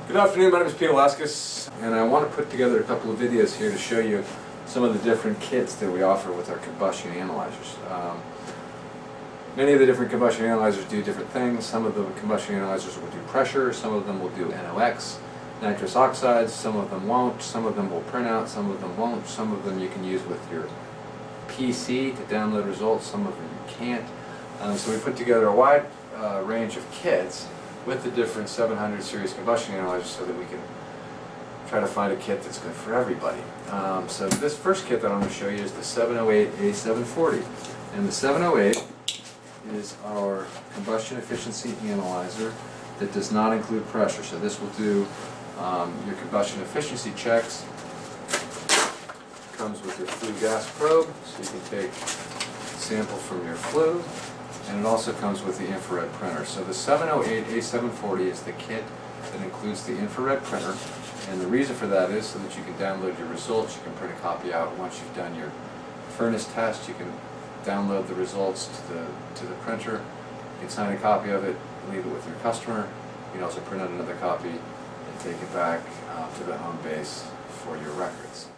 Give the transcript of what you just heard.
Good afternoon, my name is Pete Alaskis, and I want to put together a couple of videos here to show you some of the different kits that we offer with our combustion analyzers. Many of the different combustion analyzers do different things. Some of the combustion analyzers will do pressure, some of them will do NOx, nitrous oxides, some of them won't, some of them will print out, some of them won't, some of them you can use with your PC to download results, some of them you can't. So we put together a wide range of kits with the different 700 series combustion analyzers so that we can try to find a kit that's good for everybody. So this first kit that I'm going to show you is the 708A740, and the 708 is our combustion efficiency analyzer that does not include pressure. So this will do your combustion efficiency checks. Comes with your flue gas probe, so you can take a sample from your flue. And it also comes with the infrared printer. So the 708A740 is the kit that includes the infrared printer, and the reason for that is so that you can download your results. You can print a copy out once you've done your furnace test. You can download the results to the printer. You can sign a copy of it, leave it with your customer. You can also print out another copy and take it back to the home base for your records.